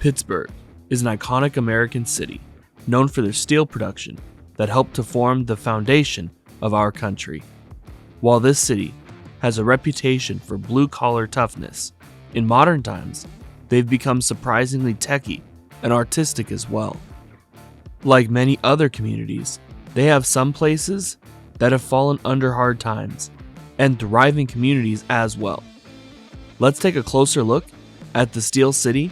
Pittsburgh is an iconic American city known for their steel production that helped to form the foundation of our country. While this city has a reputation for blue-collar toughness, in modern times, they've become surprisingly techy and artistic as well. Like many other communities, they have some places that have fallen under hard times and thriving communities as well. Let's take a closer look at the Steel City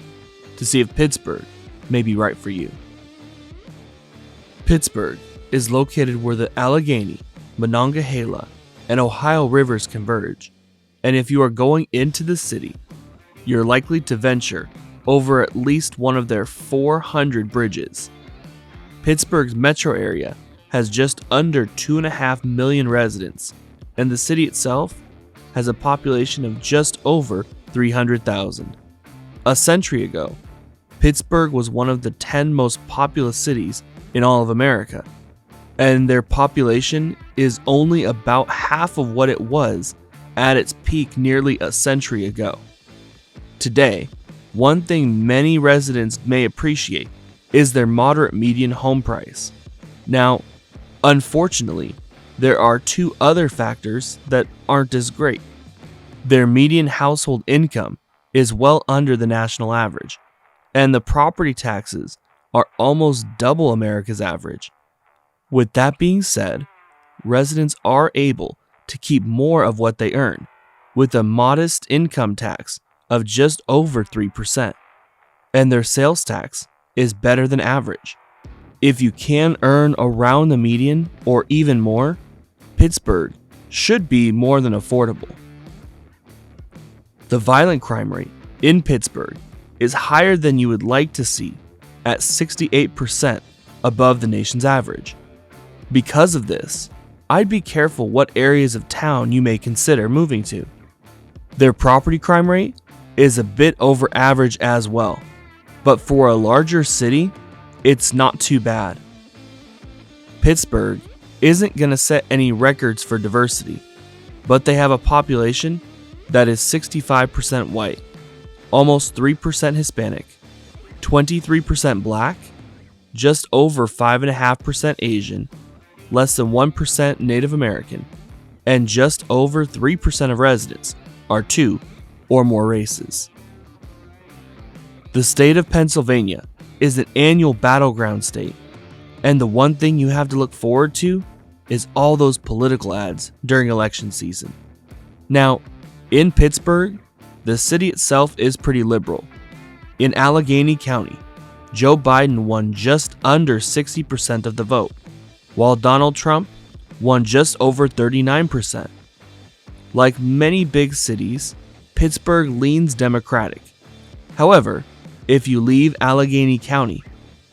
to see if Pittsburgh may be right for you. Pittsburgh is located where the Allegheny, Monongahela, and Ohio rivers converge, and if you are going into the city, you're likely to venture over at least one of their 400 bridges. Pittsburgh's metro area has just under 2.5 million residents, and the city itself has a population of just over 300,000. A century ago, Pittsburgh was one of the 10 most populous cities in all of America, and their population is only about half of what it was at its peak nearly a century ago. Today, one thing many residents may appreciate is their moderate median home price. Now, unfortunately, there are two other factors that aren't as great. Their median household income is well under the national average, and the property taxes are almost double America's average. With that being said, residents are able to keep more of what they earn, with a modest income tax of just over 3%, and their sales tax is better than average. If you can earn around the median or even more, Pittsburgh should be more than affordable. The violent crime rate in Pittsburgh is higher than you would like to see, at 68% above the nation's average. Because of this, I'd be careful what areas of town you may consider moving to. Their property crime rate is a bit over average as well, but for a larger city, it's not too bad. Pittsburgh isn't going to set any records for diversity, but they have a population that is 65% white, almost 3% Hispanic, 23% Black, just over 5.5% Asian, less than 1% Native American, and just over 3% of residents are 2 or more races. The state of Pennsylvania is an annual battleground state, and the one thing you have to look forward to is all those political ads during election season. Now, in Pittsburgh, the city itself is pretty liberal. In Allegheny County, Joe Biden won just under 60% of the vote, while Donald Trump won just over 39%. Like many big cities, Pittsburgh leans Democratic. However, if you leave Allegheny County,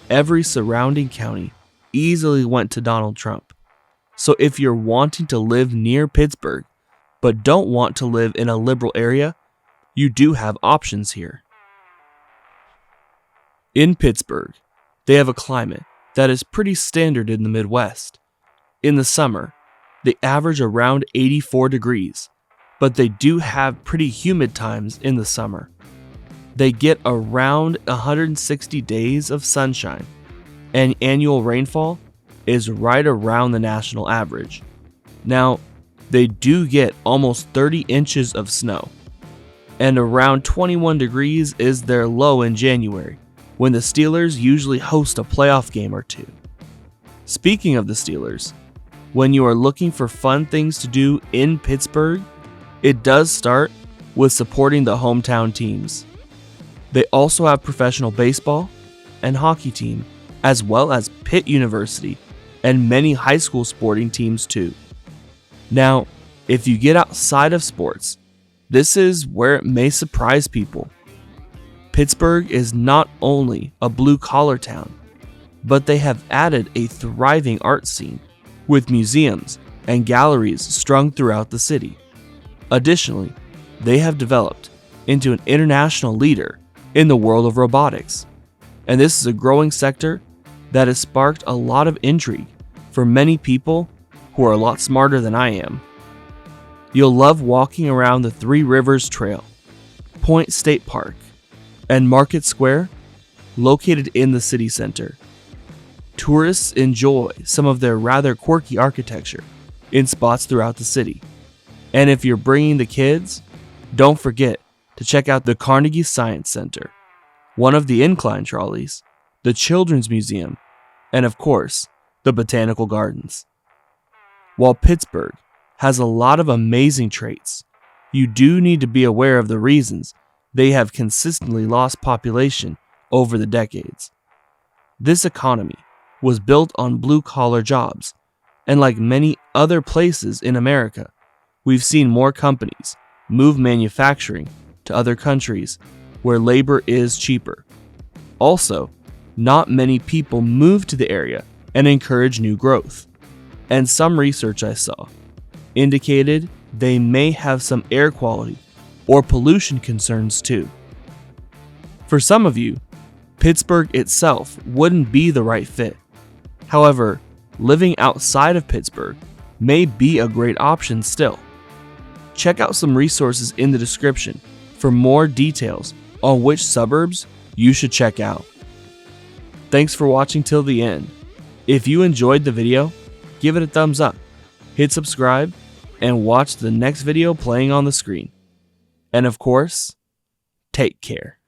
every surrounding county easily went to Donald Trump. So if you're wanting to live near Pittsburgh, but don't want to live in a liberal area, you do have options here. In Pittsburgh, they have a climate that is pretty standard in the Midwest. In the summer, they average around 84 degrees, but they do have pretty humid times in the summer. They get around 160 days of sunshine, and annual rainfall is right around the national average. Now, they do get almost 30 inches of snow, and around 21 degrees is their low in January, when the Steelers usually host a playoff game or two. Speaking of the Steelers, when you are looking for fun things to do in Pittsburgh, it does start with supporting the hometown teams. They also have professional baseball and hockey team, as well as Pitt University and many high school sporting teams too. Now, if you get outside of sports, this is where it may surprise people. Pittsburgh is not only a blue-collar town, but they have added a thriving art scene with museums and galleries strung throughout the city. Additionally, they have developed into an international leader in the world of robotics, and this is a growing sector that has sparked a lot of intrigue for many people who are a lot smarter than I am. You'll love walking around the Three Rivers Trail, Point State Park, and Market Square located in the city center. Tourists enjoy some of their rather quirky architecture in spots throughout the city. And if you're bringing the kids, don't forget to check out the Carnegie Science Center, one of the incline trolleys, the Children's Museum, and of course, the Botanical Gardens. While Pittsburgh has a lot of amazing traits, you do need to be aware of the reasons they have consistently lost population over the decades. This economy was built on blue-collar jobs, and like many other places in America, we've seen more companies move manufacturing to other countries where labor is cheaper. Also, not many people move to the area and encourage new growth, and some research I saw indicated they may have some air quality or pollution concerns too. For some of you, Pittsburgh itself wouldn't be the right fit. However, living outside of Pittsburgh may be a great option still. Check out some resources in the description for more details on which suburbs you should check out. Thanks for watching till the end. If you enjoyed the video, give it a thumbs up, hit subscribe, and watch the next video playing on the screen. And of course, take care.